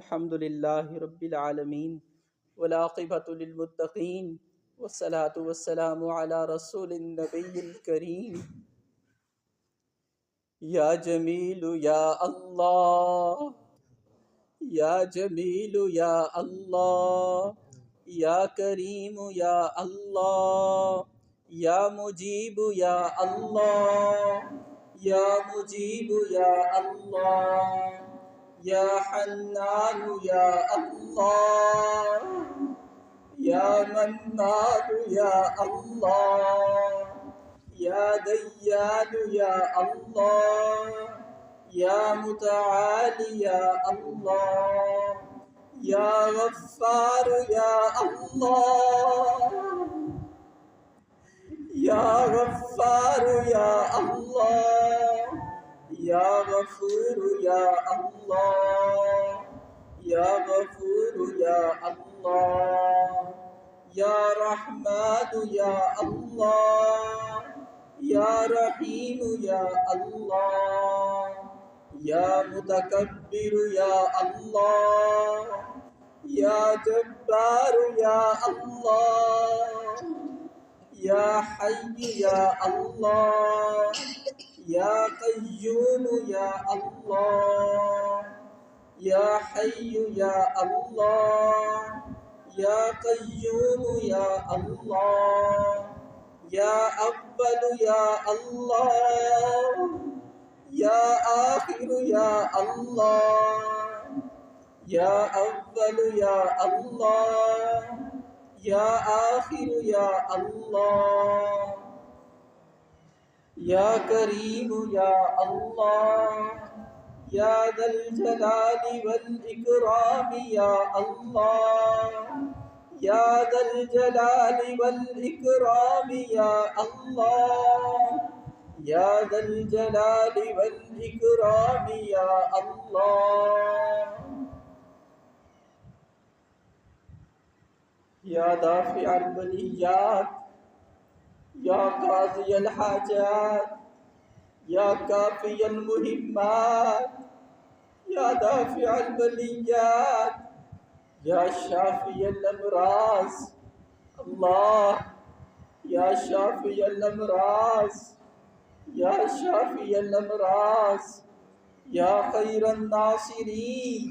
الحمد لله رب العالمين والعاقبة للمتقين والصلاة والسلام على رسول النبي الكريم يا جميل يا الله يا جميل يا الله يا كريم يا الله يا مجيب يا الله يا مجيب يا الله يا حنان يا الله يا منان يا الله يا ديان يا الله يا متعالي يا الله يا غفار يا الله يا غفار يا الله يا غفور يا الله يا غفور يا الله يا رحمن يا الله يا رحيم يا الله يا متكبر يا الله يا جبار يا الله يا حي يا الله يا قيوم يا الله يا حي يا الله يا قيوم يا الله يا أول يا الله يا آخر يا الله يا أول يا الله يا آخر يا الله يا كريم يا الله يا ذا الجلال والإكرام يا الله يا ذا الجلال والإكرام يا الله يا ذا الجلال والإكرام يا الله يا دافع البليات يا قاضي الحاجات يا كافي المهمات يا دافع البليات يا شافي الأمراض الله يا شافي الأمراض يا شافي الأمراض يا خير الناصرين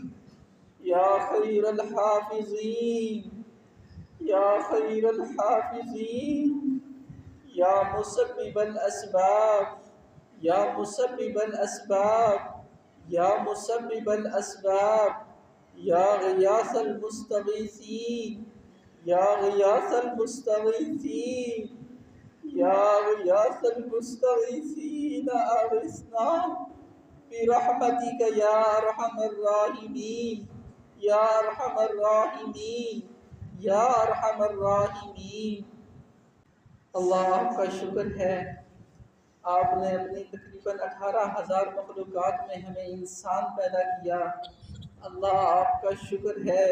يا خير الحافظين يا خير الحافظين يا مسبب الأسباب يا مسبب الأسباب يا مسبب الأسباب يا غياث المستغيثين يا غياث المستغيثين يا غياث المستغيثين أغثنا برحمتك يا أرحم الراحمين يا أرحم الراحمين یا ارحم الراحمین۔ اللہ آپ کا شکر ہے، آپ نے اپنی تقریباً 18,000 مخلوقات میں ہمیں انسان پیدا کیا۔ اللہ آپ کا شکر ہے،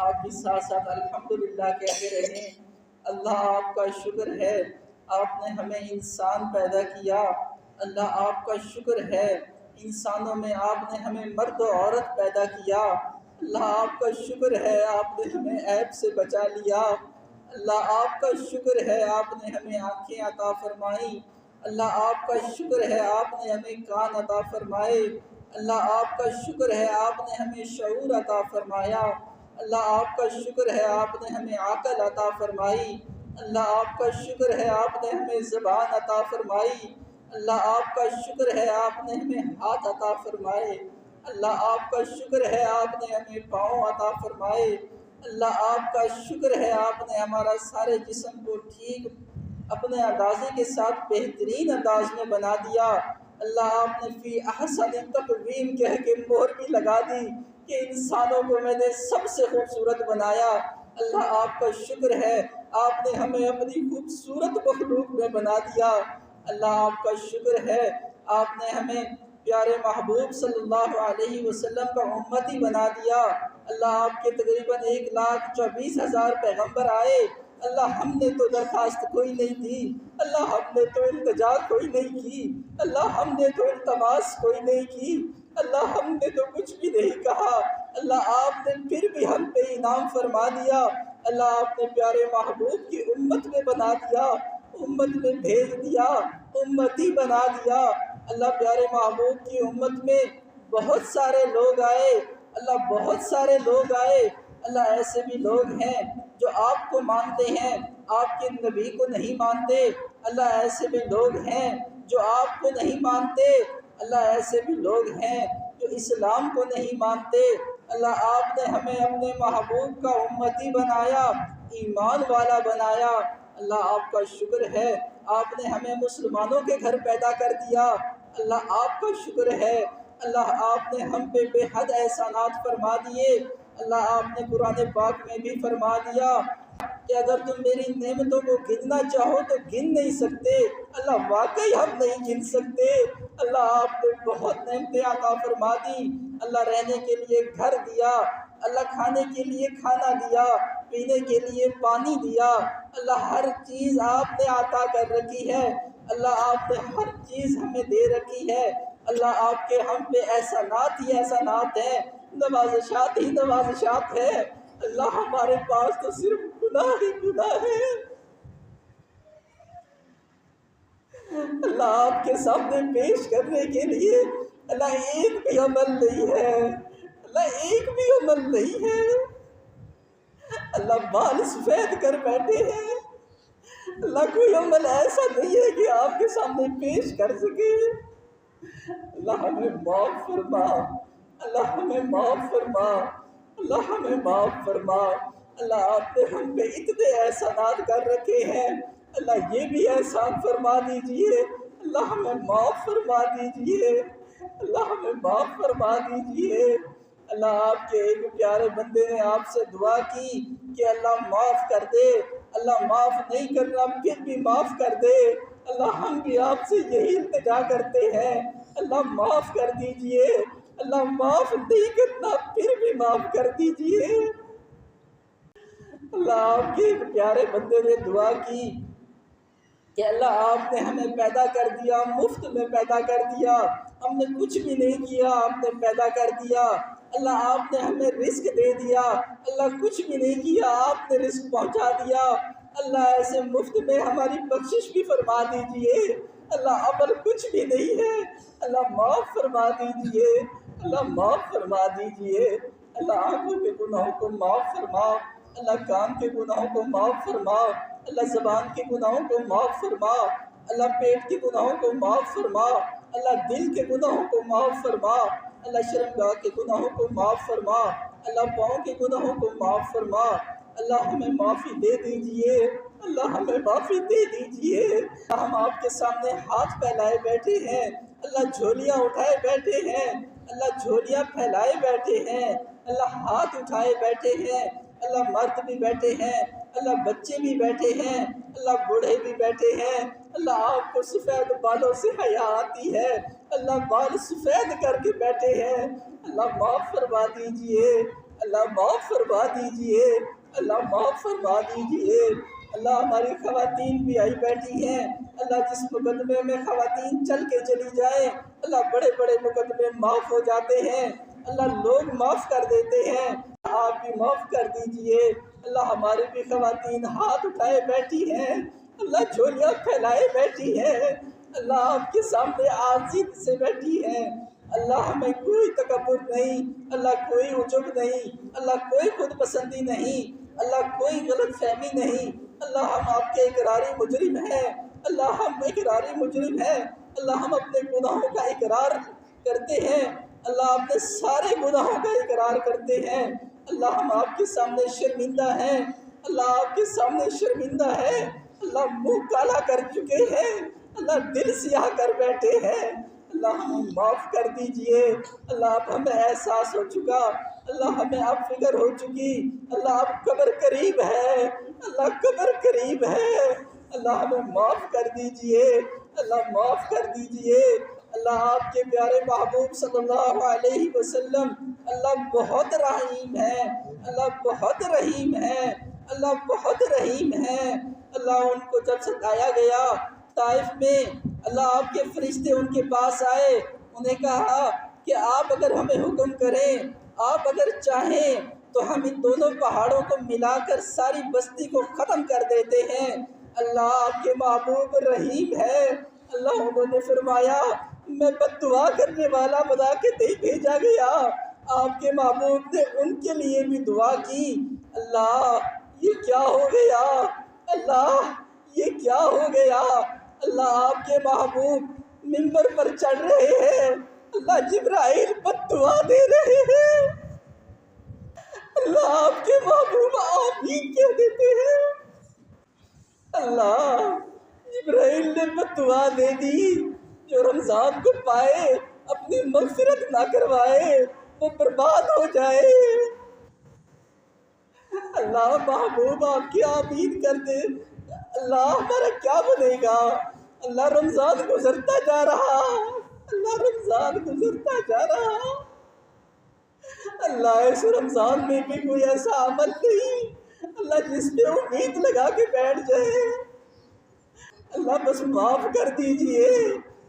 آپ بھی ساتھ ساتھ الحمدللہ کہتے رہیں۔ اللہ آپ کا شکر ہے، آپ نے ہمیں انسان پیدا کیا۔ اللہ آپ کا شکر ہے، انسانوں میں آپ نے ہمیں مرد و عورت پیدا کیا۔ اللہ آپ کا شکر ہے، آپ نے ہمیں عیب سے بچا لیا۔ اللہ آپ کا شکر ہے، آپ نے ہمیں آنکھیں عطا فرمائیں۔ اللہ آپ کا شکر ہے، آپ نے ہمیں کان عطا فرمائے۔ اللہ آپ کا شکر ہے، آپ نے ہمیں شعور عطا فرمایا۔ اللہ آپ کا شکر ہے، آپ نے ہمیں عقل عطا فرمائی۔ اللہ آپ کا شکر ہے، آپ نے ہمیں زبان عطا فرمائی۔ اللہ آپ کا شکر ہے، آپ نے ہمیں ہاتھ عطا فرمائے۔ اللہ آپ کا شکر ہے، آپ نے ہمیں پاؤں عطا فرمائے۔ اللہ آپ کا شکر ہے، آپ نے ہمارا سارے جسم کو ٹھیک اپنے اندازے کے ساتھ بہترین انداز میں بنا دیا۔ اللہ آپ نے فی احسن تقویم کہہ کے مہر بھی لگا دی کہ انسانوں کو میں نے سب سے خوبصورت بنایا۔ اللہ آپ کا شکر ہے، آپ نے ہمیں اپنی خوبصورت مخلوق میں بنا دیا۔ اللہ آپ کا شکر ہے، آپ نے ہمیں پیارے محبوب صلی اللہ علیہ وسلم کا امتی بنا دیا۔ اللہ آپ کے تقریباً 1,24,000 پیغمبر آئے۔ اللہ ہم نے تو درخواست کوئی نہیں دی، اللہ ہم نے تو التجا کوئی نہیں کی، اللہ ہم نے تو التماس کوئی نہیں کی، اللہ ہم نے تو کچھ بھی نہیں کہا، اللہ آپ نے پھر بھی ہم پہ انعام فرما دیا، اللہ آپ نے پیارے محبوب کی امت میں بنا دیا، امت میں بھیج دیا، امتی بنا دیا۔ اللہ پیارے محبوب کی امت میں بہت سارے لوگ آئے، اللہ بہت سارے لوگ آئے، اللہ ایسے بھی لوگ ہیں جو آپ کو مانتے ہیں، آپ کے نبی کو نہیں مانتے، اللہ ایسے بھی لوگ ہیں جو آپ کو نہیں مانتے، اللہ ایسے بھی لوگ ہیں جو اسلام کو نہیں مانتے۔ اللہ آپ نے ہمیں اپنے محبوب کا امتی بنایا، ایمان والا بنایا، اللہ آپ کا شکر ہے۔ آپ نے ہمیں مسلمانوں کے گھر پیدا کر دیا، اللہ آپ کا شکر ہے۔ اللہ آپ نے ہم پہ بے حد احسانات فرما دیے، اللہ آپ نے قرآن پاک میں بھی فرما دیا کہ اگر تم میری نعمتوں کو گننا چاہو تو گن نہیں سکتے، اللہ واقعی ہم نہیں گن سکتے۔ اللہ آپ نے بہت نعمتیں عطا فرما دی، اللہ رہنے کے لیے گھر دیا، اللہ کھانے کے لیے کھانا دیا، پینے کے لیے پانی دیا، اللہ ہر چیز آپ نے عطا کر رکھی ہے، اللہ آپ نے ہر چیز ہمیں دے رکھی ہے۔ اللہ آپ کے ہم پہ احسانات ہی احسانات ہیں، نوازشات ہی نوازشات ہیں۔ اللہ ہمارے پاس تو صرف گناہ ہی گناہ ہے، اللہ آپ کے سامنے پیش کرنے کے لیے اللہ ایک بھی عمل نہیں ہے، اللہ ایک بھی عمل نہیں ہے۔ اللہ بال سفید کر بیٹھے ہیں، اللہ کوئی عمل ایسا نہیں ہے کہ آپ کے سامنے پیش کر سکے۔ اللہ ہمیں معاف فرما، اللہ ہمیں معاف فرما، اللہ ہمیں معاف فرما۔ اللہ آپ نے ہم پہ اتنے احسانات کر رکھے ہیں، اللہ یہ بھی احسان فرما دیجئے، اللہ ہمیں معاف فرما دیجئے، اللہ ہمیں معاف فرما دیجئے۔ اللہ آپ کے ایک پیارے بندے نے آپ سے دعا کی کہ اللہ معاف کر دے، اللہ معاف نہیں کرنا پھر بھی معاف کر دے۔ اللہ ہم بھی آپ سے یہی التجا کرتے ہیں، اللہ معاف کر دیجئے، اللہ معاف نہیں کرنا پھر بھی معاف کر دیجئے۔ اللہ آپ کے ایک پیارے بندے نے دعا کی کہ اللہ آپ نے ہمیں پیدا کر دیا، مفت میں پیدا کر دیا، ہم نے کچھ بھی نہیں کیا، آپ نے پیدا کر دیا، اللہ آپ نے ہمیں رزق دے دیا، اللہ کچھ بھی نہیں کیا، آپ نے رزق پہنچا دیا، اللہ ایسے مفت میں ہماری بخشش بھی فرما دیجئے۔ اللہ عمل کچھ بھی نہیں ہے، اللہ معاف فرما دیجئے، اللہ معاف فرما دیجئے۔ اللہ آنکھوں کے گناہوں کو معاف فرما، اللہ کان کے گناہوں کو معاف فرما، اللہ زبان کے گناہوں کو معاف فرما، اللہ پیٹ کے گناہوں کو معاف فرما، اللہ دل کے گناہوں کو معاف فرما، اللہ شرمگاہ کے گناہوں کو معاف فرما، اللہ پاؤں کے گناہوں کو معاف فرما۔ اللہ ہمیں معافی دے دیجئے، اللہ ہمیں معافی دے دیجئے۔ ہم آپ کے سامنے ہاتھ پھیلائے بیٹھے ہیں، اللہ جھولیاں اٹھائے بیٹھے ہیں، اللہ جھولیاں پھیلائے بیٹھے ہیں، اللہ ہاتھ اٹھائے بیٹھے ہیں، اللہ مرد بھی بیٹھے ہیں، اللہ بچے بھی بیٹھے ہیں، اللہ بوڑھے بھی بیٹھے ہیں۔ اللہ آپ کو سفید بالوں سے حیا آتی ہے، اللہ بال سفید کر کے بیٹھے ہیں، اللہ معاف فرما دیجئے، اللہ معاف فرما دیجئے، اللہ معاف فرما دیجئے۔ اللہ ہماری خواتین بھی آئی بیٹھی ہیں، اللہ جس مقدمے میں خواتین چل کے چلی جائیں، اللہ بڑے بڑے مقدمے معاف ہو جاتے ہیں، اللہ لوگ معاف کر دیتے ہیں، آپ بھی معاف کر دیجئے۔ اللہ ہماری بھی خواتین ہاتھ اٹھائے بیٹھی ہیں، اللہ جھولیاں پھیلائے بیٹھی ہیں، اللہ آپ کے سامنے عاجزی سے بیٹھی ہیں۔ اللہ ہمیں کوئی تکبر نہیں، اللہ کوئی عجب نہیں، اللہ کوئی خود پسندی نہیں، اللہ کوئی غلط فہمی نہیں، اللہ ہم آپ کے اقراری مجرم ہیں، اللہ ہم اقراری مجرم ہیں، اللہ ہم اپنے گناہوں کا اقرار کرتے ہیں، اللہ اپنے سارے گناہوں کا اقرار کرتے ہیں، اللہ ہم آپ کے سامنے شرمندہ ہیں، اللہ آپ کے سامنے شرمندہ ہیں، اللہ منہ کالا کر چکے ہیں، اللہ دل سیاہ کر بیٹھے ہیں، اللہ ہمیں معاف کر دیجئے۔ اللہ اب ہمیں احساس ہو چکا، اللہ ہمیں اب فکر ہو چکی، اللہ اب قبر قریب ہے، اللہ قبر قریب ہے، اللہ ہمیں معاف کر دیجئے، اللہ معاف کر دیجئے۔ اللہ آپ کے پیارے محبوب صلی اللہ علیہ وسلم اللہ بہت رحیم ہے، اللہ بہت رحیم ہے، اللہ بہت رحیم ہے۔ اللہ ان کو جب ستایا گیا طائف میں، اللہ آپ کے فرشتے ان کے پاس آئے، انہیں کہا کہ آپ اگر ہمیں حکم کریں، آپ اگر چاہیں تو ہم ان دونوں پہاڑوں کو ملا کر ساری بستی کو ختم کر دیتے ہیں۔ اللہ آپ کے محبوب رحیم ہے۔ اللہ انہوں نے فرمایا میں بد دعا کرنے والا بنا کے نہیں بھیجا گیا۔ آپ کے محبوب نے ان کے لیے بھی دعا کی۔ اللہ یہ کیا ہو گیا؟ اللہ یہ کیا ہو گیا؟ اللہ آپ کے محبوب منبر پر چڑھ رہے ہیں، اللہ جبرائیل بد دعا دے رہے ہیں، اللہ آپ کے محبوب آمین کہہ دیتے ہیں۔ اللہ جبرائیل نے بد دعا دے دی، جو رمضان کو پائے اپنی مغفرت نہ کروائے وہ برباد ہو جائے۔ اللہ محبوب آپ کی آمین کر دے۔ اللہ ہمارا کیا بنے گا؟ اللہ رمضان گزرتا جا رہا، اللہ رمضان گزرتا جا رہا۔ اللہ اس رمضان میں بھی کوئی ایسا عمل نہیں اللہ جس پہ امید لگا کے بیٹھ جائے۔ اللہ بس معاف کر دیجئے،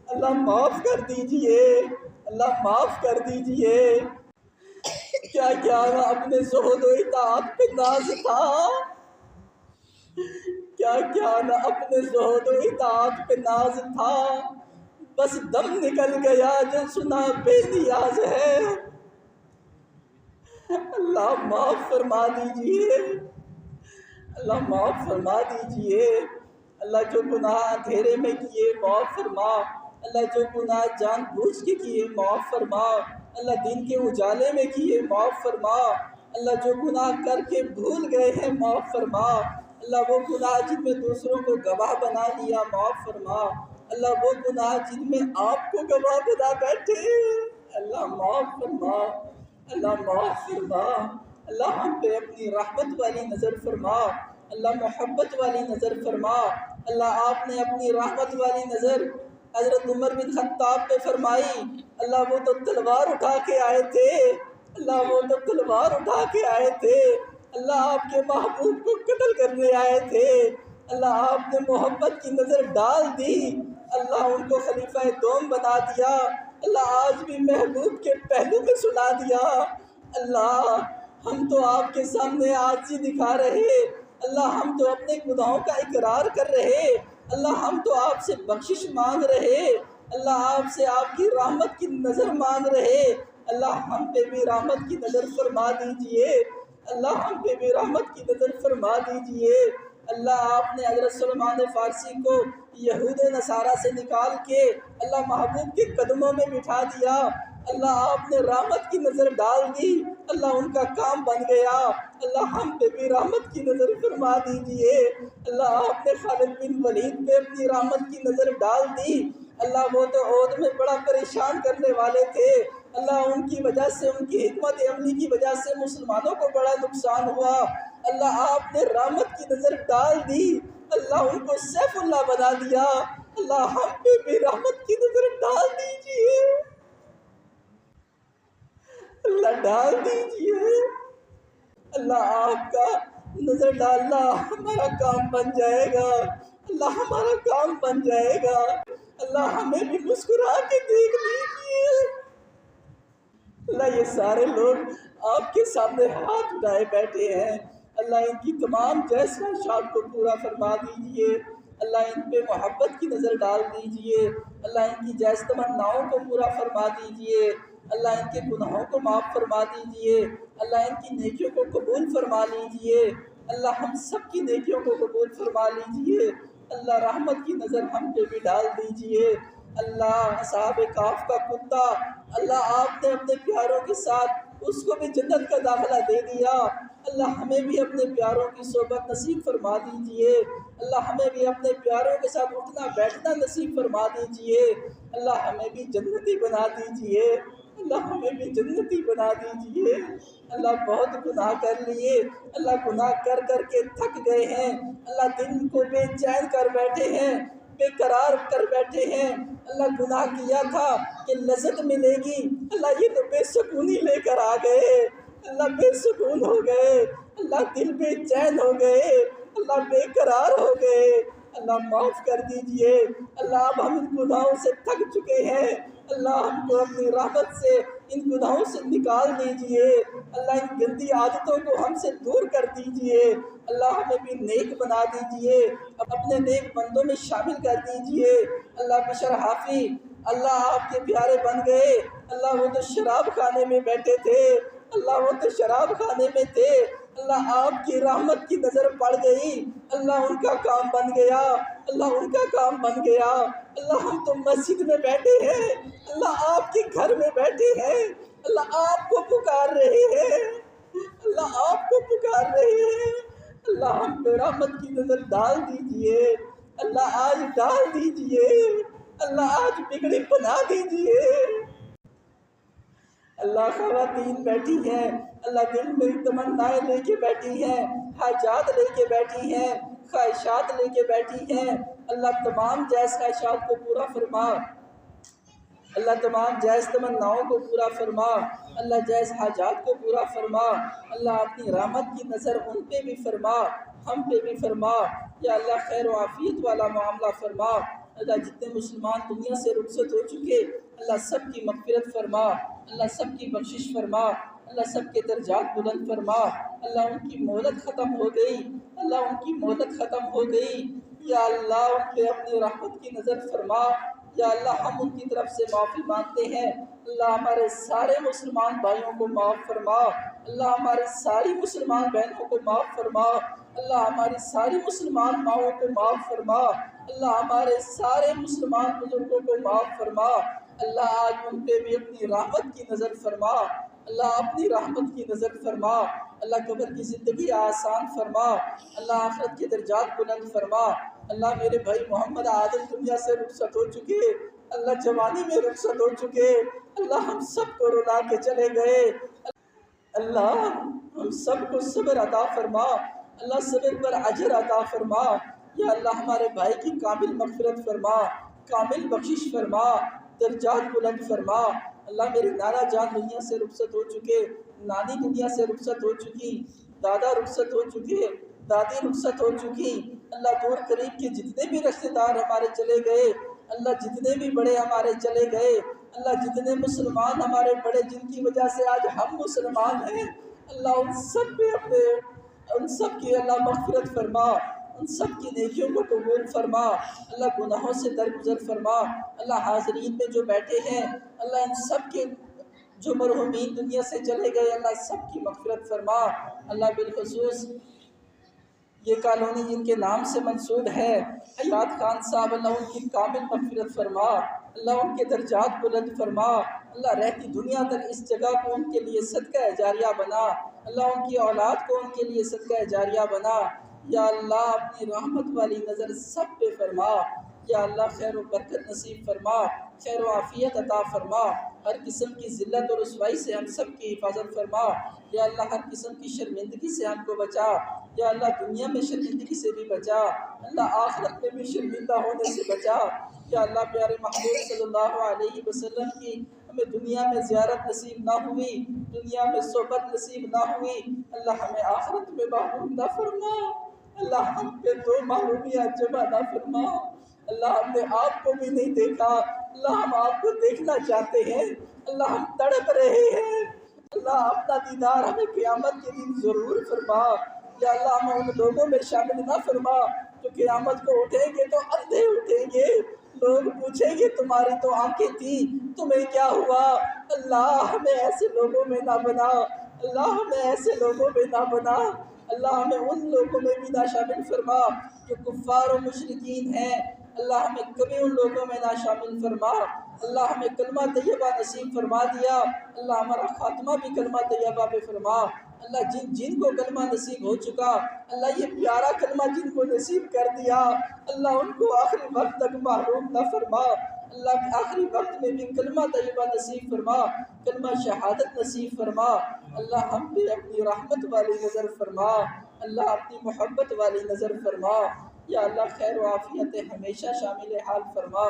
اللہ معاف کر دیجئے، اللہ معاف کر دیجئے۔ کیا کیا اپنے زہد و اطاعت پہ ناز تھا، کیا کیا نہ اپنے زہد و اطاعت پہ ناز تھا، بس دم نکل گیا جو سنا بے نیاز ہے۔ اللہ معاف فرما دیجئے، اللہ معاف فرما دیجئے۔ اللہ جو گناہ اندھیرے میں کیے معاف فرما، اللہ جو گناہ جان بوجھ کے کیے معاف فرما، اللہ دن کے اجالے میں کیے معاف فرما، اللہ جو گناہ کر کے بھول گئے ہیں معاف فرما، اللہ وہ گناہ جن میں دوسروں کو گواہ بنا لیا معاف فرما، اللہ وہ گناہ جن میں آپ کو گواہ بنا بیٹھے اللہ معاف فرما، اللہ معاف فرما۔ اللہ ہم پہ اپنی رحمت والی نظر فرما، اللہ محبت والی نظر فرما۔ اللہ آپ نے اپنی رحمت والی نظر حضرت عمر بن خطاب پہ فرمائی، اللہ وہ تو تلوار اٹھا کے آئے تھے، اللہ وہ تو تلوار اٹھا کے آئے تھے، اللہ آپ کے محبوب کو قتل کرنے آئے تھے، اللہ آپ نے محبت کی نظر ڈال دی، اللہ ان کو خلیفہ دوم بنا دیا، اللہ آج بھی محبوب کے پہلو میں سنا دیا۔ اللہ ہم تو آپ کے سامنے عاجزی دکھا رہے، اللہ ہم تو اپنے گناہوں کا اقرار کر رہے، اللہ ہم تو آپ سے بخشش مانگ رہے، اللہ آپ سے آپ کی رحمت کی نظر مانگ رہے، اللہ ہم پہ بھی رحمت کی نظر فرما دیجئے، اللہ ہم پہ بھی رحمت کی نظر فرما دیجئے۔ اللہ آپ نے حضرت سلمان فارسی کو یہود و نصارہ سے نکال کے اللہ محبوب کے قدموں میں بٹھا دیا، اللہ آپ نے رحمت کی نظر ڈال دی، اللہ ان کا کام بن گیا، اللہ ہم پہ بھی رحمت کی نظر فرما دیجئے۔ اللہ آپ نے خالد بن ولید پہ اپنی رحمت کی نظر ڈال دی، اللہ وہ تو عہد میں بڑا پریشان کرنے والے تھے، اللہ ان کی وجہ سے ان کی حکمت عملی کی وجہ سے مسلمانوں کو بڑا نقصان ہوا، اللہ آپ نے رحمت کی نظر ڈال دی، اللہ ان کو سیف اللہ بنا دیا، اللہ ہم پہ بھی رحمت کی نظر ڈال دیجئے، اللہ ڈال دیجئے۔ اللہ آپ کا نظر ڈالنا ہمارا کام بن جائے گا، اللہ ہمارا کام بن جائے گا، اللہ ہمیں بھی مسکرا کے دیکھ لیجئے۔ اللہ یہ سارے لوگ آپ کے سامنے ہاتھ اٹھائے بیٹھے ہیں، اللہ ان کی تمام جائز خواہشات کو پورا فرما دیجئے، اللہ ان پہ محبت کی نظر ڈال دیجئے، اللہ ان کی جائز تمناؤں کو پورا فرما دیجئے، اللہ ان کے گناہوں کو معاف فرما دیجئے، اللہ ان کی نیکیوں کو قبول فرما لیجئے، اللہ ہم سب کی نیکیوں کو قبول فرما لیجئے، اللہ رحمت کی نظر ہم پہ بھی ڈال دیجئے۔ اللہ اصحاب کہف کا کتا، اللہ آپ نے اپنے پیاروں کے ساتھ اس کو بھی جنت کا داخلہ دے دیا، اللہ ہمیں بھی اپنے پیاروں کی صحبت نصیب فرما دیجئے، اللہ ہمیں بھی اپنے پیاروں کے ساتھ اٹھنا بیٹھنا نصیب فرما دیجئے، اللہ ہمیں بھی جنتی بنا دیجئے، اللہ ہمیں بھی جنتی بنا دیجئے۔ اللہ بہت گناہ کر لیے، اللہ گناہ کر کر کے تھک گئے ہیں، اللہ دل کو بے چین کر بیٹھے ہیں، بے قرار کر بیٹھے ہیں، اللہ گناہ کیا تھا کہ لذت ملے گی، اللہ یہ تو بے سکونی لے کر آ گئے، اللہ بے سکون ہو گئے، اللہ دل بے چین ہو گئے، اللہ بے قرار ہو گئے، اللہ معاف کر دیجئے، اللہ اب ہم ان گناہوں سے تھک چکے ہیں، اللہ ہم کو اپنی رحمت سے ان گناہوں سے نکال دیجئے اللہ، ان گندی عادتوں کو ہم سے دور کر دیجئے اللہ، ہمیں بھی نیک بنا دیجئے، اپنے نیک بندوں میں شامل کر دیجئے اللہ۔ بشر حافی اللہ آپ کے پیارے بن گئے اللہ، وہ تو شراب خانے میں بیٹھے تھے اللہ، وہ تو شراب خانے میں تھے اللہ، آپ کی رحمت کی نظر پڑ گئی اللہ، ان کا کام بن گیا اللہ، ان کا کام بن گیا اللہ۔ ہم تو مسجد میں بیٹھے ہیں اللہ، آپ کے گھر میں بیٹھے ہیں اللہ، آپ کو پکار رہے ہیں اللہ، آپ کو پکار رہے ہیں اللہ، ہم پہ رحمت کی نظر ڈال دیجئے اللہ، آج ڈال دیجئے اللہ، آج بگڑی بنا دیجئے اللہ۔ خواتین بیٹھی ہیں اللہ، دل میں تمنائیں لے کے بیٹھی ہیں، حاجات لے کے بیٹھی ہیں، خواہشات لے کے بیٹھی ہیں اللہ، تمام جائز خواہشات کو پورا فرما اللہ، تمام جائز تمناؤں کو پورا فرما اللہ، جائز حاجات کو پورا فرما اللہ، اپنی رحمت کی نظر ان پہ بھی فرما، ہم پہ بھی فرما یا اللہ، خیر و عافیت والا معاملہ فرما اللہ۔ جتنے مسلمان دنیا سے رخصت ہو چکے اللہ، سب کی مغفرت فرما اللہ، سب کی بخشش فرما اللہ، سب کے درجات بلند فرما اللہ۔ ان کی مہلت ختم ہو گئی اللہ، ان کی مہلت ختم ہو گئی یا اللہ، ان پہ اپنی رحمت کی نظر فرما یا اللہ، ہم ان کی طرف سے معافی مانگتے ہیں اللہ۔ ہمارے سارے مسلمان بھائیوں کو معاف فرما اللہ، ہماری ساری مسلمان بہنوں کو معاف فرما اللہ، ہماری ساری مسلمان ماؤں کو معاف فرما اللہ، ہمارے سارے مسلمان بزرگوں کو معاف فرما اللہ۔ آج ان پہ بھی اپنی رحمت کی نظر فرما اللہ، اپنی رحمت کی نظر فرما اللہ، قبر کی زندگی آسان فرما اللہ، آخرت کے درجات بلند فرما اللہ۔ میرے بھائی محمد عادل دنیا سے رخصت ہو چکے اللہ، جوانی میں رخصت ہو چکے اللہ، ہم سب کو رلا کے چلے گئے اللہ، ہم سب کو صبر عطا فرما اللہ، صبر پر اجر عطا فرما یا اللہ، ہمارے بھائی کی کامل مغفرت فرما، کامل بخشش فرما، درجات بلند فرما اللہ۔ میرے نانا جان دنیا سے رخصت ہو چکے، نانی دنیا سے رخصت ہو چکی، دادا رخصت ہو چکے، دادی رخصت ہو چکی اللہ۔ دور قریب کے جتنے بھی رشتہ دار ہمارے چلے گئے اللہ، جتنے بھی بڑے ہمارے چلے گئے اللہ، جتنے مسلمان ہمارے بڑے جن کی وجہ سے آج ہم مسلمان ہیں اللہ، ان سب پہ اپنے ان سب کی اللہ مغفرت فرما، ان سب کی نیکیوں کو قبول فرما اللہ، گناہوں سے درگزر فرما اللہ۔ حاضرین میں جو بیٹھے ہیں اللہ، ان سب کے جو مرحومین دنیا سے چلے گئے اللہ، سب کی مغفرت فرما اللہ۔ بالخصوص یہ کالونی جن کے نام سے منسوب ہے حیات خان صاحب اللہ، ان کی کامل مغفرت فرما اللہ، ان کے درجات بلند فرما اللہ، رہتی دنیا تک اس جگہ کو ان کے لیے صدقہ جاریہ بنا اللہ، ان کی اولاد کو ان کے لیے صدقہ جاریہ بنا یا اللہ۔ اپنی رحمت والی نظر سب پہ فرما یا اللہ، خیر و برکت نصیب فرما، خیر و عافیت عطا فرما، ہر قسم کی ذلت اور رسوائی سے ہم سب کی حفاظت فرما یا اللہ، ہر قسم کی شرمندگی سے ہم کو بچا یا اللہ، دنیا میں شرمندگی سے بھی بچا اللہ، آخرت میں بھی شرمندہ ہونے سے بچا یا اللہ۔ پیارے محبوب صلی اللہ علیہ وسلم کی ہمیں دنیا میں زیارت نصیب نہ ہوئی، دنیا میں صحبت نصیب نہ ہوئی اللہ، ہمیں آخرت میں محروم نہ فرما اللہ، ہم پہ دو محرومیاں جمع نہ فرما اللہ۔ ہم نے آپ کو بھی نہیں دیکھا اللہ، ہم آپ کو دیکھنا چاہتے ہیں اللہ، ہم تڑپ رہے ہیں اللہ، اپنا دیدار ہمیں قیامت کے دن ضرور فرما یا اللہ۔ ہمیں ان لوگوں میں شامل نہ فرما جو قیامت کو اٹھیں گے تو اندھے اٹھیں گے، لوگ پوچھیں گے تمہاری تو آنکھیں تھیں تمہیں کیا ہوا اللہ، ہمیں ایسے لوگوں میں نہ بنا اللہ، ہمیں ایسے لوگوں میں نہ بنا اللہ، ہمیں ان لوگوں میں بھی نہ شامل فرما جو کفار و مشرکین ہیں اللہ، ہمیں کبھی ان لوگوں میں نہ شامل فرما اللہ۔ ہمیں کلمہ طیبہ نصیب فرما دیا اللہ، ہمارا خاتمہ بھی کلمہ طیبہ پہ فرما اللہ۔ جن کو کلمہ نصیب ہو چکا اللہ، یہ پیارا کلمہ جن کو نصیب کر دیا اللہ، ان کو آخری وقت تک محروم نہ فرما اللہ، آخری وقت میں بھی کلمہ طیبہ نصیب فرما، کلمہ شہادت نصیب فرما اللہ۔ ہم پہ اپنی رحمت والی نظر فرما اللہ، اپنی محبت والی نظر فرما یا اللہ۔ خیر و عافیت ہمیشہ شامل حال فرما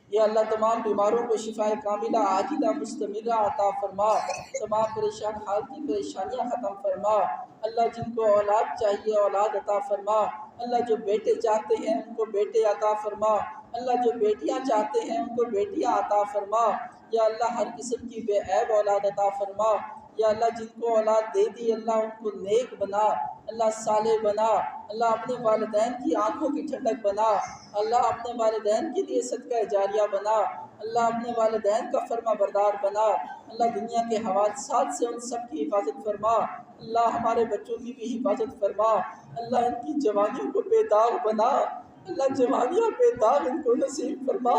یا اللہ۔ تمام بیماروں کو شفاء کاملہ عاجلہ مستمرہ عطا فرما، تمام پریشان حال کی پریشانیاں ختم فرما اللہ۔ جن کو اولاد چاہیے اولاد عطا فرما اللہ، جو بیٹے چاہتے ہیں ان کو بیٹے عطا فرما اللہ، جو بیٹیاں چاہتے ہیں ان کو بیٹیاں عطا فرما یا اللہ ہر قسم کی بے عیب اولاد عطا فرما۔ یا اللہ جن کو اولاد دے دی اللہ ان کو نیک بنا، اللہ صالح بنا، اللہ اپنے والدین کی آنکھوں کی ٹھنڈک بنا، اللہ اپنے والدین کے لیے صدقہ جاریہ بنا، اللہ اپنے والدین کا فرما بردار بنا، اللہ دنیا کے حوادثات سے ان سب کی حفاظت فرما، اللہ ہمارے بچوں کی بھی حفاظت فرما، اللہ ان کی جوانیوں کو بے داغ بنا، اللہ جوانیاں بے داغ ان کو نصیب فرما،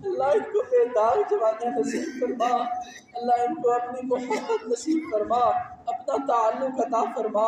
اللہ ان کو بے داغ جوانیاں نصیب فرما، اللہ ان کو اپنی محبت نصیب فرما، اپنا تعلق عطا فرما،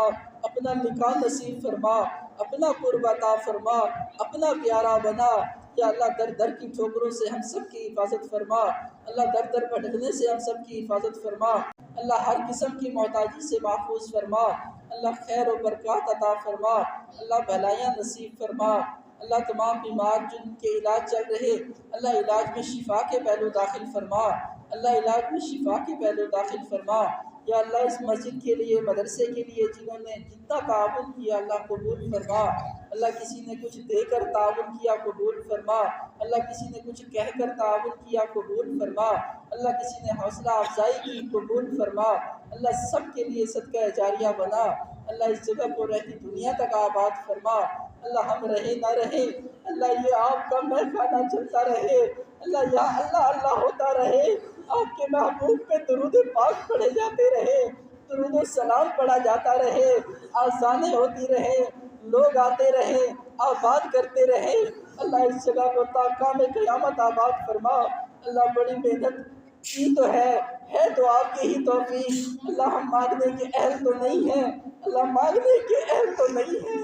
اپنا نکاح نصیب فرما، اپنا قرب عطا فرما، اپنا پیارا بنا۔ یا اللہ در در کی ٹھوکروں سے ہم سب کی حفاظت فرما، اللہ در در بھٹکنے سے ہم سب کی حفاظت فرما، اللہ ہر قسم کی محتاجی سے محفوظ فرما، اللہ خیر و برکات عطا فرما، اللہ بھلائیاں نصیب فرما، اللہ تمام بیمار جن کے علاج چل رہے اللہ علاج میں شفا کے پہلو داخل فرما، اللہ علاج میں شفا کے پہلو داخل فرما۔ یا اللہ اس مسجد کے لیے مدرسے کے لیے جنہوں نے جتنا تعاون کیا اللہ قبول فرما، اللہ کسی نے کچھ دے کر تعاون کیا قبول فرما، اللہ کسی نے کچھ کہہ کر تعاون کیا قبول فرما، اللہ کسی نے حوصلہ افزائی کی قبول فرما، اللہ سب کے لیے صدقہ جاریہ بنا، اللہ اس جگہ کو رہتی دنیا تک آباد فرما، اللہ ہم رہے نہ رہے اللہ یہ آپ کا مہکانہ چلتا رہے، اللہ یا اللہ اللہ ہوتا رہے، آپ کے محبوب پہ درود پاک پڑھے جاتے رہے، درود و سلام پڑھا جاتا رہے، آذانیں ہوتی رہے، لوگ آتے رہے، آباد کرتے رہے، اللہ اس جگہ کو تا قیام قیامت آباد فرما، اللہ بڑی محنت کی تو ہے تو آپ کی ہی توفیق، اللہ ہم مانگنے کے اہل تو نہیں ہیں، اللہ مانگنے کے اہل تو نہیں ہیں،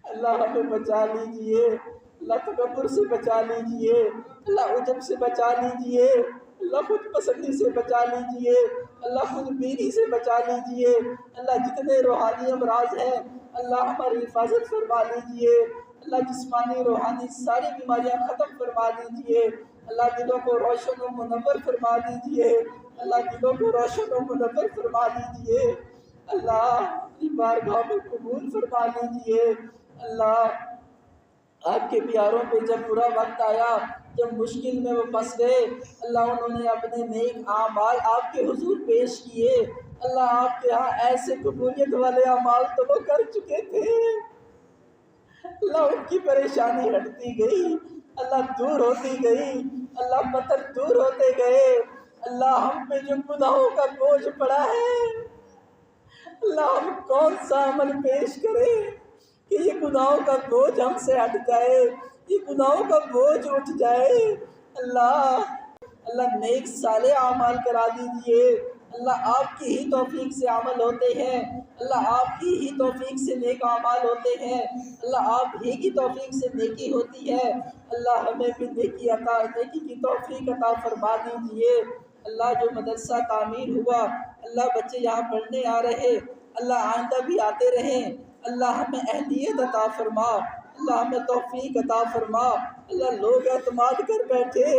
اللہ ہمیں بچا لیجئے، اللہ تکبر سے بچا لیجئے، اللہ عجب سے بچا لیجئے، اللہ خود پسندی سے بچا لیجئے، اللہ خود بینی سے بچا لیجئے، اللہ جتنے روحانی امراض ہیں اللہ ہماری حفاظت فرما لیجئے، اللہ جسمانی روحانی ساری بیماریاں ختم فرما لیجئے، اللہ دلوں کو روشن و منور فرما لیجئے، اللہ دلوں کو روشن و منور فرما لیجئے، اللہ بارگاہ میں قبول فرما لیجئے، اللہ آپ کے پیاروں پہ جب برا وقت آیا، جب مشکل میں وہ پھنس گئے، اللہ انہوں نے اپنے نیک اعمال آپ کے حضور پیش کیے، اللہ آپ کے ہاں ایسے قبولیت والے اعمال تو وہ کر چکے تھے، اللہ ان کی پریشانی ہٹتی گئی، اللہ دور ہوتی گئی، اللہ پتھر دور ہوتے گئے، اللہ ہم پہ جو گناہوں کا بوجھ پڑا ہے اللہ ہم کون سا عمل پیش کریں کہ یہ گناہوں کا بوجھ ہم سے ہٹ جائے، یہ گناہوں کا بوجھ اٹھ جائے، اللہ نیک صالح اعمال کرا دیجئے، اللہ آپ کی ہی توفیق سے عمل ہوتے ہیں، اللہ آپ کی ہی توفیق سے نیک اعمال ہوتے ہیں، اللہ آپ ہی کی توفیق سے نیکی ہوتی ہے، اللہ ہمیں بھی نیکی کی توفیق عطا فرما دیجئے، اللہ جو مدرسہ تعمیر ہوا اللہ بچے یہاں پڑھنے آ رہے اللہ آئندہ بھی آتے رہیں، اللہ ہمیں اہلیت عطا فرما، اللہ ہمیں توفیق عطا فرما، اللہ لوگ اعتماد کر بیٹھے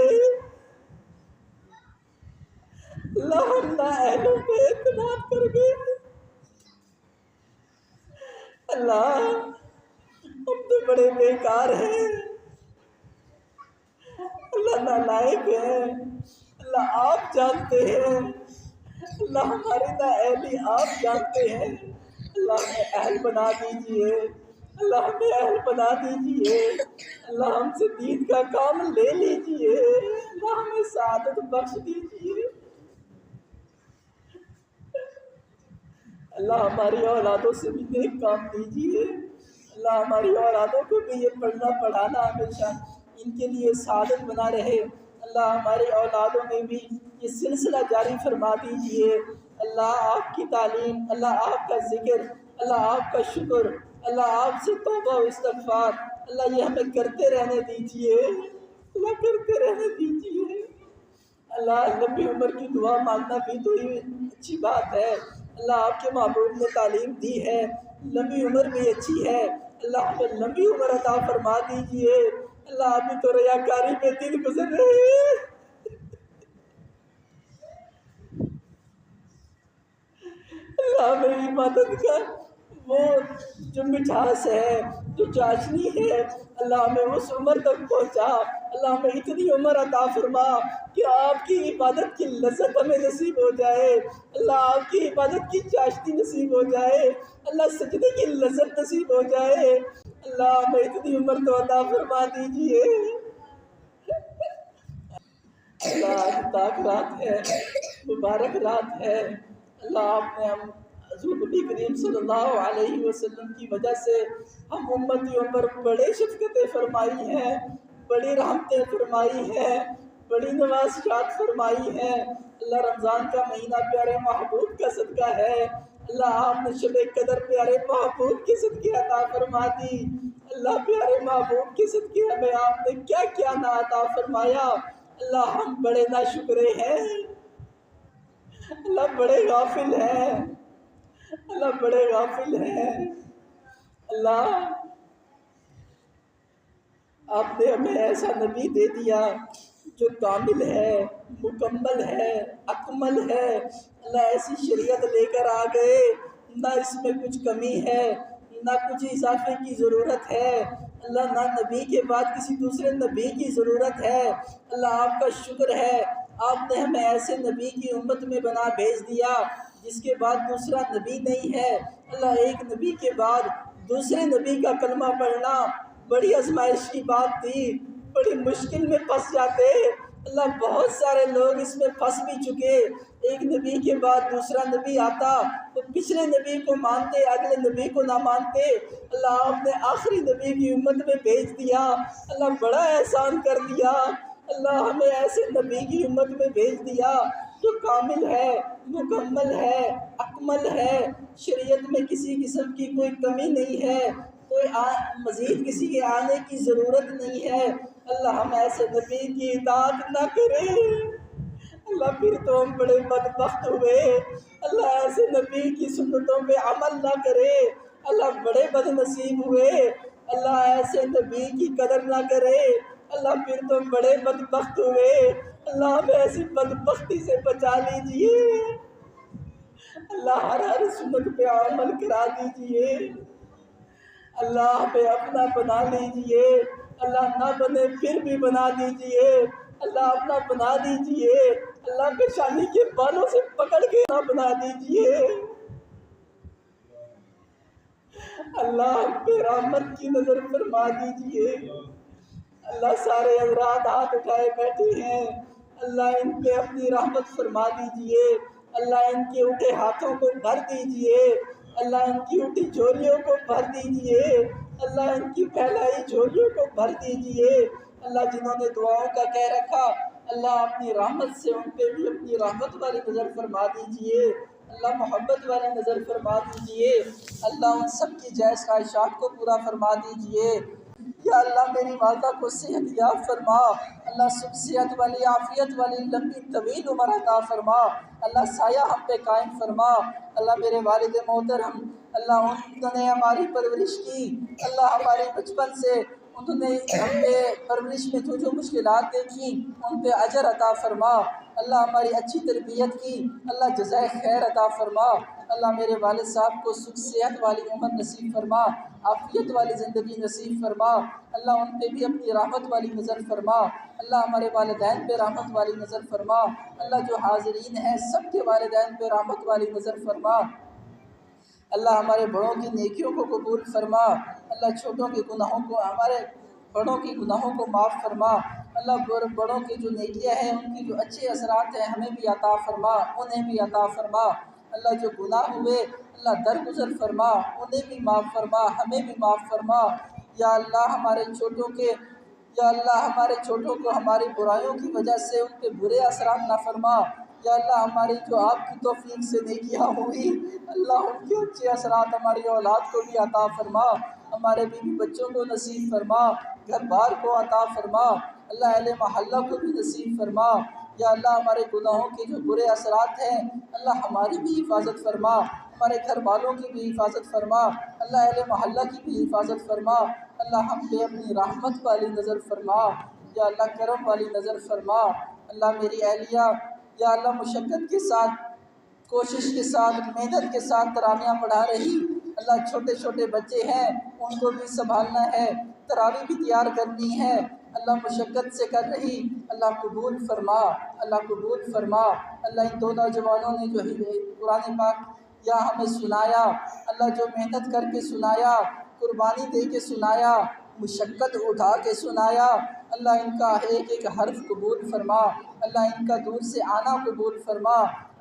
اللہ ہم نہ اہلوں پہ اعتماد کر گئے، اللہ ہم تو بڑے بیکار ہیں، اللہ نالائق ہیں، اللہ آپ جانتے ہیں، اللہ ہماری نااہلی آپ جانتے ہیں، اللہ ہمیں اہل بنا دیجئے، اللہ ہمیں اہل بنا دیجئے، اللہ ہم سے دین کا کام لے لیجئے، اللہ ہمیں سعادت بخش دیجئے، اللہ ہماری اولادوں سے بھی نیک کام دیجئے، اللہ ہماری اولادوں کو بھی یہ پڑھنا پڑھانا ہمیشہ ان کے لیے سعادت بنا رہے، اللہ ہماری اولادوں میں بھی یہ سلسلہ جاری فرما دیجئے، اللہ آپ کی تعلیم، اللہ آپ کا ذکر، اللہ آپ کا شکر، اللہ آپ سے توبہ و استغفار، اللہ یہ ہمیں کرتے رہنے دیجئے، اللہ کرتے رہنے دیجئے، اللہ لمبی عمر کی دعا مانگنا بھی تو ہی اچھی بات ہے، اللہ آپ کے محبوب نے تعلیم دی ہے، لمبی عمر بھی اچھی ہے، اللہ ہمیں لمبی عمر عطا فرما دیجئے، اللہ ابھی تو ریاکاری میں دن گزر رہے ہیں، اللہ میری مدد کر، وہ جو مٹھاس ہے جو چاشنی ہے اللہ ہمیں اس عمر تک پہنچا، اللہ ہمیں اتنی عمر عطا فرما کہ آپ کی عبادت کی لذت ہمیں نصیب ہو جائے، اللہ آپ کی عبادت کی چاشنی نصیب ہو جائے، اللہ سجدے کی لذت نصیب ہو جائے، اللہ ہمیں اتنی عمر تو عطا فرما دیجئے۔ اللہ آج پاک رات ہے، مبارک رات ہے، اللہ آپ نے ہم حضور نبی کریم صلی اللہ علیہ وسلم کی وجہ سے ہم امتیوں پر بڑے شفقتیں فرمائی ہیں، بڑی رحمتیں فرمائی ہیں، بڑی نوازشات فرمائی ہیں۔ اللہ رمضان کا مہینہ پیارے محبوب کا صدقہ ہے، اللہ آپ نے شب قدر پیارے محبوب کے صدقے عطا فرما دی، اللہ پیارے محبوب کے صدقے ہمیں آپ نے کیا کیا نہ عطا فرمایا، اللہ ہم بڑے ناشکرے ہیں، اللہ بڑے غافل ہیں، اللہ بڑے غافل ہیں۔ اللہ آپ نے ہمیں ایسا نبی دے دیا جو کامل ہے، مکمل ہے، اکمل ہے، اللہ ایسی شریعت لے کر آ گئے، نہ اس میں کچھ کمی ہے، نہ کچھ اضافے کی ضرورت ہے، اللہ نہ نبی کے بعد کسی دوسرے نبی کی ضرورت ہے، اللہ آپ کا شکر ہے، آپ نے ہمیں ایسے نبی کی امت میں بنا بھیج دیا جس کے بعد دوسرا نبی نہیں ہے، اللہ ایک نبی کے بعد دوسرے نبی کا کلمہ پڑھنا بڑی آزمائش کی بات تھی، بڑی مشکل میں پھنس جاتے، اللہ بہت سارے لوگ اس میں پھنس بھی چکے، ایک نبی کے بعد دوسرا نبی آتا تو پچھلے نبی کو مانتے اگلے نبی کو نہ مانتے، اللہ آپ نے آخری نبی کی امت میں بھیج دیا، اللہ بڑا احسان کر دیا، اللہ ہمیں ایسے نبی کی امت میں بھیج دیا جو کامل ہے، مکمل ہے، اکمل ہے، شریعت میں کسی قسم کی کوئی کمی نہیں ہے، کوئی مزید کسی کے آنے کی ضرورت نہیں ہے، اللہ ہم ایسے نبی کی اطاعت نہ کریں، اللہ پھر تو ہم بڑے بدبخت ہوئے، اللہ ایسے نبی کی سنتوں پہ عمل نہ کرے، اللہ بڑے بد نصیب ہوئے، اللہ ایسے نبی کی قدر نہ کرے، اللہ پھر تو بڑے بدبخت ہوئے، اللہ ہمیں ایسی بدبختی سے بچا لیجئے، اللہ ہر سنت پہ عمل کرا دیجئے، اللہ ہمیں اپنا بنا لیجئے، اللہ نہ بنے پھر بھی بنا دیجئے، اللہ اپنا بنا دیجئے، اللہ پیشانی کے بالوں سے پکڑ کے نہ بنا دیجئے، اللہ ہم پہ رحمت کی نظر فرما دیجئے، اللہ سارے حضرات ہاتھ اٹھائے بیٹھے ہیں، اللہ ان پہ اپنی رحمت فرما دیجئے، اللہ ان کے اٹھے ہاتھوں کو بھر دیجئے، اللہ ان کی اٹھی جھولیوں کو بھر دیجئے، اللہ ان کی پھیلائی جھولیوں کو بھر دیجئے، اللہ جنہوں نے دعاؤں کا کہہ رکھا اللہ اپنی رحمت سے ان پہ بھی اپنی رحمت والی نظر فرما دیجئے، اللہ محبت والی نظر فرما دیجئے، اللہ ان سب کی جائز خواہشات کو پورا فرما دیجئے، یا اللہ میری والدہ کو صحت یاب فرما، اللہ سکھ صحت والی عافیت والی لمبی طویل عمر عطا فرما، اللہ سایہ ہم پہ قائم فرما، اللہ میرے والد محترم اللہ انہوں نے ہماری پرورش کی، اللہ ہمارے بچپن سے انہوں نے ہم پہ پرورش میں جو مشکلات دیکھی ان پہ اجر عطا فرما، اللہ ہماری اچھی تربیت کی، اللہ جزائے خیر عطا فرما، اللہ میرے والد صاحب کو سکھ صحت والی عمر نصیب فرما، عافیت والی زندگی نصیب فرما، اللہ ان پہ بھی اپنی رحمت والی نظر فرما، اللہ ہمارے والدین پہ رحمت والی نظر فرما، اللہ جو حاضرین ہیں سب کے والدین پہ رحمت والی نظر فرما، اللہ ہمارے بڑوں کی نیکیوں کو قبول فرما، اللہ چھوٹوں کے گناہوں کو ہمارے بڑوں کی گناہوں کو معاف فرما، اللہ بڑوں کی جو نیکیاں ہیں ان کی جو اچھے اثرات ہیں ہمیں بھی عطا فرما، انہیں بھی عطا فرما، اللہ جو گناہ ہوئے اللہ درگزر فرما، انہیں بھی معاف فرما، ہمیں بھی معاف فرما، یا اللہ ہمارے چھوٹوں کے یا اللہ ہمارے چھوٹوں کو ہماری برائیوں کی وجہ سے ان پہ برے اثرات نہ فرما، یا اللہ ہماری جو آپ کی توفیق سے نیکیاں ہوئی اللہ ان کے اچھے اثرات ہماری اولاد کو بھی عطا فرما، ہمارے بیوی بچوں کو نصیب فرما، گھر بار کو عطا فرما، اللہ اہل محلہ کو بھی نصیب فرما، یا اللہ ہمارے گناہوں کے جو برے اثرات ہیں اللہ ہماری بھی حفاظت فرما، ہمارے گھر والوں کی بھی حفاظت فرما، اللہ اہل محلہ کی بھی حفاظت فرما، اللہ ہم پہ اپنی رحمت والی نظر فرما، یا اللہ کرم والی نظر فرما، اللہ میری اہلیہ یا اللہ مشقت کے ساتھ کوشش کے ساتھ محنت کے ساتھ تراویح پڑھا رہی، اللہ چھوٹے چھوٹے بچے ہیں ان کو بھی سنبھالنا ہے، تراویح بھی تیار کرنی ہے، اللہ مشقت سے کر رہی، اللہ قبول فرما، اللہ قبول فرما۔ اللہ ان دو نوجوانوں نے جو قرآن پاک یا ہمیں سنایا، اللہ جو محنت کر کے سنایا، قربانی دے کے سنایا، مشقت اٹھا کے سنایا، اللہ ان کا ایک ایک حرف قبول فرما، اللہ ان کا دور سے آنا قبول فرما،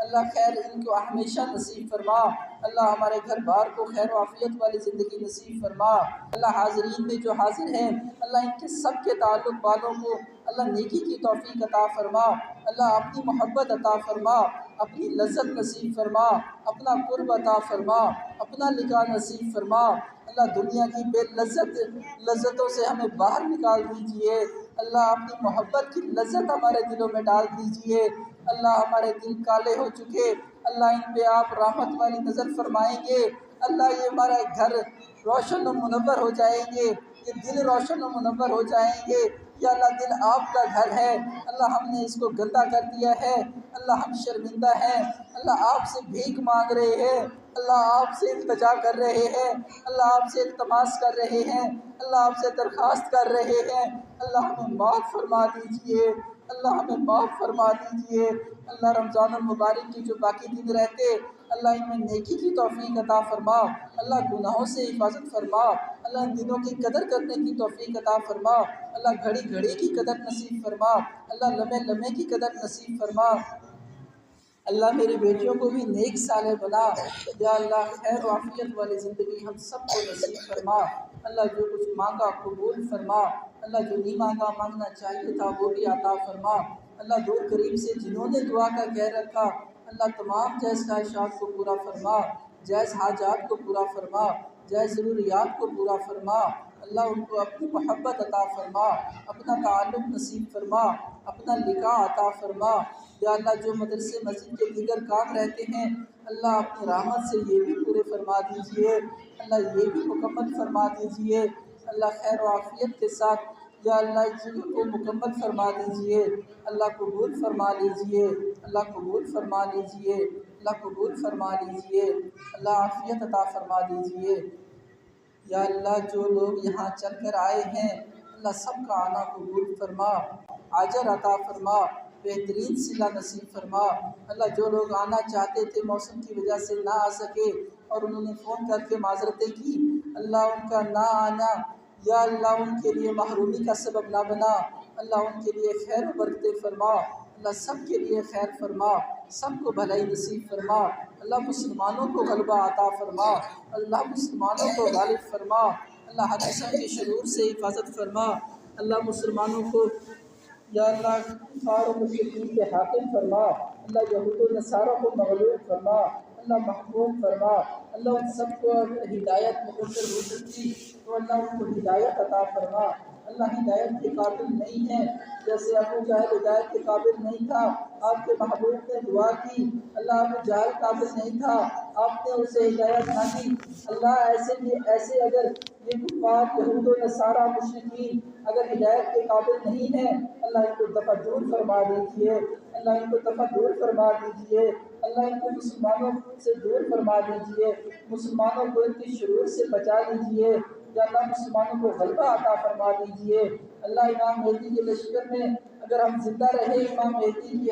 اللہ خیر ان کو ہمیشہ نصیب فرما، اللہ ہمارے گھر بار کو خیر و عافیت والی زندگی نصیب فرما۔ اللہ حاضرین میں جو حاضر ہیں، اللہ ان کے سب کے تعلق والوں کو اللہ نیکی کی توفیق عطا فرما، اللہ اپنی محبت عطا فرما، اپنی لذت نصیب فرما، اپنا قرب عطا فرما، اپنا لقاء نصیب فرما۔ اللہ دنیا کی بے لذتوں سے ہمیں باہر نکال دیجئے، اللہ اپنی محبت کی لذت ہمارے دلوں میں ڈال دیجئے۔ اللہ ہمارے دل کالے ہو چکے، اللہ ان پہ آپ رحمت والی نظر فرمائیں گے، اللہ یہ ہمارا گھر روشن و منور ہو جائیں گے، یہ دل روشن و منور ہو جائیں گے۔ یا اللہ دل آپ کا گھر ہے، اللہ ہم نے اس کو گندا کر دیا ہے، اللہ ہم شرمندہ ہیں، اللہ آپ سے بھیک مانگ رہے ہیں، اللہ آپ سے التجا کر رہے ہیں، اللہ آپ سے التماس کر رہے ہیں، اللہ آپ سے درخواست کر رہے ہیں، اللہ ہمیں معاف فرما دیجئے، اللہ ہمیں معاف فرما دیجئے۔ اللہ رمضان المبارک کی جو باقی دن رہتے، اللہ ان میں نیکی کی توفیق عطا فرما، اللہ گناہوں سے حفاظت فرما، اللہ ان دنوں کی قدر کرنے کی توفیق عطا فرما، اللہ گھڑی گھڑی کی قدر نصیب فرما، اللہ لمحے لمحے کی قدر نصیب فرما۔ اللہ میری بیٹیوں کو بھی نیک صالح بنا، یا اللہ خیر و عافیت والی زندگی ہم سب کو نصیب فرما، اللہ جو کچھ مانگا قبول فرما، اللہ جو نہیں مانگا مانگنا چاہیے تھا وہ بھی عطا فرما، اللہ دور قریب سے جنہوں نے دعا کا کہہ رکھا، اللہ تمام جائز خواہشات کو پورا فرما، جائز حاجات کو پورا فرما، جائز ضروریات کو پورا فرما، اللہ ان کو اپنی محبت عطا فرما، اپنا تعلق نصیب فرما، اپنا لقاء عطا فرما۔ یا اللہ جو مدرسے مسجد کے دیگر کام رہتے ہیں، اللہ اپنی رحمت سے یہ بھی پورے فرما دیجئے، اللہ یہ بھی مکمل فرما دیجئے، اللہ خیر و عافیت کے ساتھ یا اللہ اس چیزوں کو مکمل فرما دیجئے، اللہ قبول فرما لیجئے، اللہ قبول فرما لیجئے، اللہ قبول فرما لیجئے، اللہ عافیت عطا فرما دیجئے۔ یا اللہ جو لوگ یہاں چل کر آئے ہیں، اللہ سب کا آنا قبول فرما، اجر عطا فرما، بہترین صلہ نصیب فرما۔ اللہ جو لوگ آنا چاہتے تھے موسم کی وجہ سے نہ آ سکے اور انہوں نے فون کر کے معذرتیں کی، اللہ ان کا نہ آنا یا اللہ ان کے لیے محرومی کا سبب نہ بنا، اللہ ان کے لیے خیر و برکتیں فرما، اللہ سب کے لیے خیر فرما، سب کو بھلائی نصیب فرما، اللہ مسلمانوں کو غلبہ عطا فرما، اللہ مسلمانوں کو غالب فرما، اللہ ہر قسم کے شرور سے حفاظت فرما، اللہ مسلمانوں کو یا اللہ کفار و مشرکین کے حاکم فرما، اللہ یہود و نصارہ کو مغلوب فرما، اللہ محکوم فرما، اللہ ان سب کو ہدایت مقدر ہو سکتی تو اللہ ان کو ہدایت عطا فرما، اللہ ہدایت کے قابل نہیں ہے جیسے ابو جہل ہدایت کے قابل نہیں تھا، آپ کے محبوب نے دعا کی، اللہ ابو جہل قابل نہیں تھا، آپ نے اسے ہدایت نہ دی، اللہ ایسے اگر یہ کفار یہود و نصارہ مشرکین اگر ہدایت کے قابل نہیں ہیں، اللہ ان کو دفع دور فرما دیجئے، اللہ ان کو دفع دور فرما دیجئے، اللہ ان کو مسلمانوں سے دور فرما دیجئے، مسلمانوں کو ان کی شرور سے بچا لیجئے، یا اللہ مسلمانوں کو غلبہ عطا فرما دیجئے، اللہ امام مہدی کے لشکر میں اگر ہم زندہ رہے، امام مہدی کی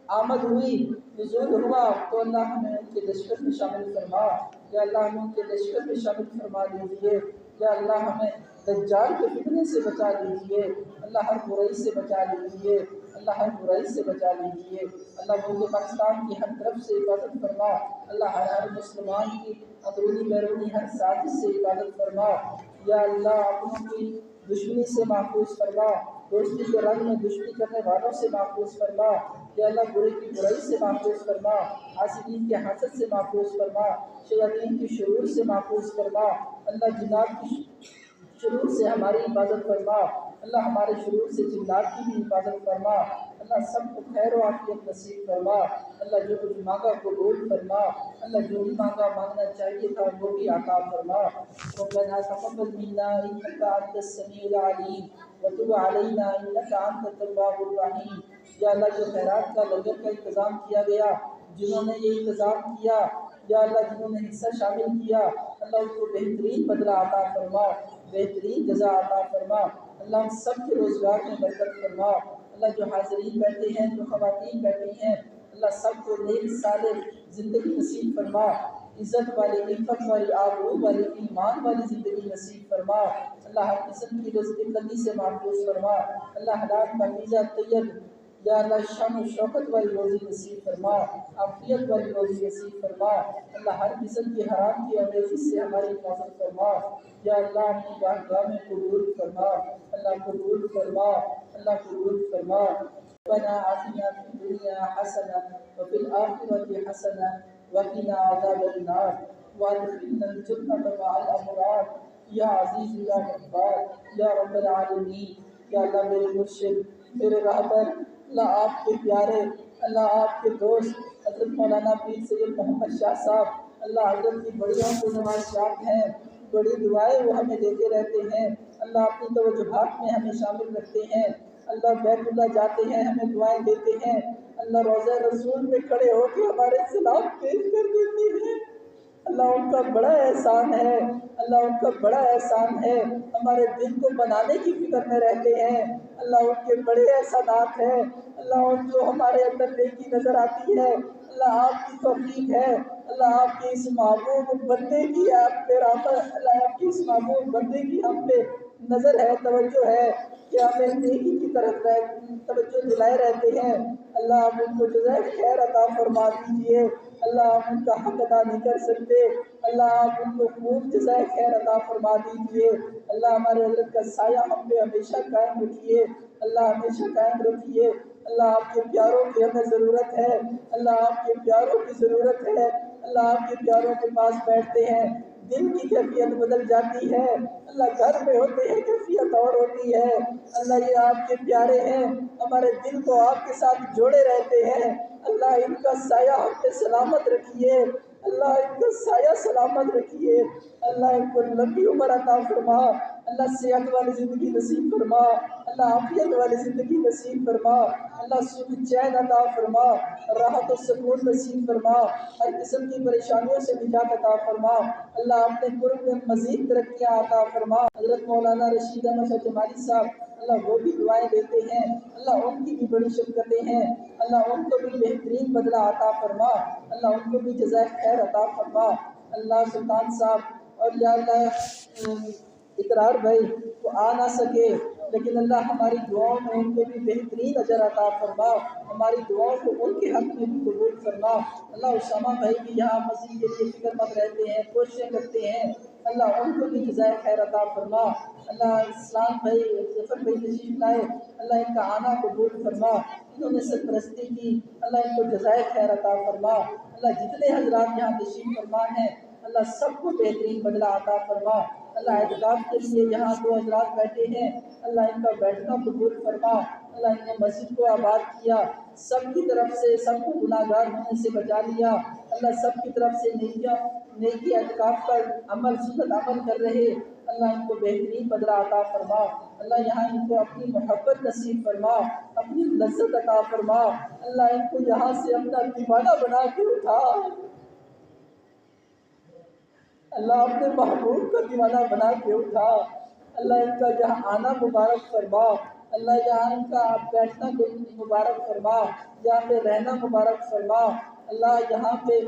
آمد ہوئی، نزول ہوا تو اللہ ہمیں ان کے لشکر میں شامل فرما، یا اللہ ہمیں ان کے لشکر میں شامل فرما دیجئے، یا اللہ ہمیں دجال کے فتنے سے بچا لیجئے، اللہ ہر برائی سے بچا لیجئے، اللہ ہر برائی سے بچا لیجئے، اللہ ملک پاکستان کی ہر طرف سے حفاظت فرما، اللہ ہر مسلمان کی اندرونی بیرونی ہر سازش سے حفاظت فرما، یا اللہ اپنوں کی دشمنی سے محفوظ فرما، دوستی کے رنگ میں دشمنی کرنے والوں سے محفوظ فرما، یا اللہ برے کی برائی سے محفوظ فرما، حاسدین کے حسد سے محفوظ فرما، شیاطین کی شرور سے محفوظ فرما، اللہ جنات کی شرور سے ہماری حفاظت فرما، اللہ ہمارے شرور سے جنات کی بھی حفاظت فرما، اللہ سب کو خیر و عافیت نصیب فرما، اللہ جو کچھ مانگا قبول فرما، اللہ جو بھی مانگا مانگنا چاہیے تھا وہ بھی عطا فرما۔ ربنا تقبل منا انك انت السميع العليم وتب علينا انك انت التواب الرحيم۔ یا اللہ جو خیرات کا لنگر کا انتظام کیا گیا، جنہوں نے یہ انتظام کیا، یا اللہ جنہوں نے حصہ شامل کیا، اللہ ان کو بہترین بدلہ عطا فرما، بہترین جزا عطا فرما، اللہ ہم سب کے روزگار میں برکت فرما، اللہ جو حاضرین بیٹھے ہیں، جو خواتین بیٹھی ہیں، اللہ سب کو نیک صالح زندگی نصیب فرما، عزت والی، عفت والی، آبرو والی، ایمان والی زندگی نصیب فرما، اللہ ہر قسم کی رزق قدی سے محفوظ فرما، اللہ حلال پاکیزہ طیب یا اللہ شان و شوکت والی روزی نصیب فرما، عافیت والی روزی نصیب فرما، اللہ ہر قسم کی حرام کی انگیزی سے ہماری حفاظت فرما، یا اللہ اپنی بارگاہ میں قبول فرما، اللہ قبول فرما، اللہ قبول فرما۔ ربنا آتنا في الدنيا حسنة وفي الآخرة حسنة وقنا عذاب النار وادخلنا الجنة مع الأبرار یا عزیز یا غفار یا رب العالمین۔ یا اللہ میرے مرشد، میرے رہبر، اللہ آپ کے پیارے، اللہ آپ کے دوست حضرت مولانا پیر سید محمد شاہ صاحب، اللہ حضرت کی بڑی نواز شاہ ہیں، بڑی دعائیں وہ ہمیں دیتے رہتے ہیں، اللہ اپنی توجہات میں ہمیں شامل رکھتے ہیں، اللہ بیت اللہ جاتے ہیں ہمیں دعائیں دیتے ہیں، اللہ روضہ رسول میں کھڑے ہو کے ہمارے سلام پیش کر دیتے ہیں، اللہ ان کا بڑا احسان ہے، اللہ ان کا بڑا احسان ہے، ہمارے دل کو بنانے کی فکر میں رہتے ہیں، اللہ ان کے بڑے احسانات ہیں، اللہ ان جو ہمارے اندر نیکی نظر آتی ہے، اللہ آپ کی توفیق ہے، اللہ آپ کے اس محبوب بندے کی آپ پہ رحمت، اللہ آپ کی اس محبوب بندے کی ہم پہ نظر ہے، توجہ ہے کہ ہمیں نیکی کی طرف توجہ دلائے رہتے ہیں، اللہ آپ ان کو جزائے خیر عطا فرما دیجیے، اللہ آپ ان کا حق ادا نہیں کر سکتے، اللہ آپ ان کو خوب جزائے خیر عطا فرما دیجیے، اللہ ہمارے حضرت کا سایہ ہم پہ ہمیشہ قائم رکھیے، اللہ ہمیشہ قائم رکھیے، اللہ آپ کے پیاروں کی ہمیں ضرورت ہے، اللہ آپ کے پیاروں کی ضرورت ہے، اللہ آپ کے پیاروں کے پاس بیٹھتے ہیں، دل کی کیفیت بدل جاتی ہے، اللہ گھر میں ہوتے ہیں کیفیت اور ہوتی ہے، اللہ یہ آپ کے پیارے ہیں، ہمارے دل کو آپ کے ساتھ جوڑے رہتے ہیں، اللہ ان کا سایہ ہم پہ سلامت رکھیے، اللہ ان کا سایہ سلامت رکھیے، اللہ ان کو لمبی عمر عطا فرما، اللہ صحت والی زندگی نصیب فرما، اللہ عافیت والی زندگی نصیب فرما، اللہ سکون چین عطا فرما، راحت و سکون نصیب فرما، ہر قسم کی پریشانیوں سے نجات عطا فرما، اللہ اپنے قرب میں مزید ترقیاں عطا فرما، حضرت مولانا رشید احمد شاہ جمالی صاحب، اللہ وہ بھی دعائیں دیتے ہیں، اللہ ان کی بھی بڑی شفقتیں ہیں، اللہ ان کو بھی بہترین بدلہ عطا فرما، اللہ ان کو بھی جزائے خیر عطا فرما، اللہ سلطان صاحب اور یا اللہ اقرار بھائی وہ آ نہ سکے لیکن اللہ ہماری دعاؤں میں ان کو بھی بہترین اجر عطا فرما، ہماری دعاؤں کو ان کے حق میں بھی قبول فرما، اللہ اسامہ بھائی بھی یہاں مسجد کے لیے فکر مند رہتے ہیں، کوششیں کرتے ہیں، اللہ ان کو بھی جزائے خیر عطا فرما، اللہ اسلام بھائی ظفر بھائی تشریف لائے، اللہ ان کا آنا قبول فرما، انہوں نے سرپرستی کی، اللہ ان کو جزائے خیر عطا فرما، اللہ جتنے حضرات یہاں تشریف فرما ہیں اللہ سب کو بہترین بدلہ عطا فرما، اللہ اعتکاف کے لیے یہاں دو حضرات بیٹھے ہیں، اللہ ان کا بیٹھنا قبول فرما، اللہ ان نے مسجد کو آباد کیا، سب کی طرف سے سب کو گناہگار ہونے سے بچا لیا، اللہ سب کی طرف سے نیکی اعتکاف کا عمل سنت عمل کر رہے، اللہ ان کو بہترین بدلہ عطا فرما، اللہ یہاں ان کو اپنی محبت نصیب فرما، اپنی لذت عطا فرما، اللہ ان کو یہاں سے اپنا دیوانہ بنا کے اٹھا، اللہ اپنے محبوب کا دیوانہ بنا کے اٹھا، اللہ ان کا یہاں آنا مبارک فرما، اللہ یہاں ان کا بیٹھنا مبارک فرما، یہاں پہ رہنا مبارک فرما، اللہ یہاں پہ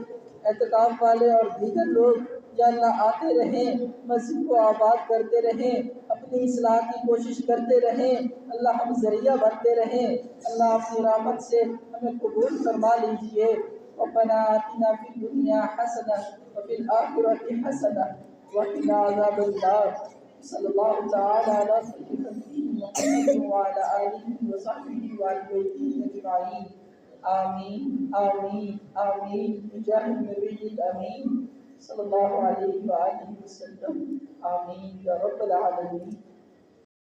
اعتکاف والے اور دیگر لوگ یا اللہ آتے رہیں، مسجد کو آباد کرتے رہیں، اپنی اصلاح کی کوشش کرتے رہیں، اللہ ہم ذریعہ بنتے رہیں، اللہ اپنی رحمت سے ہمیں قبول فرما لیجیے، ربنا آتنا فی الدنیا حسنہ وفی الآخرة حسنہ وقنا عذاب النار، صلی اللہ تعالی علی سیدنا محمد وعلی آلہ وصحبہ وعلی بیتہ اجمعین، آمین آمین آمین بجاہ النبی الامین صلی اللہ علیہ وآلہ وسلم، آمین یا رب العالمین۔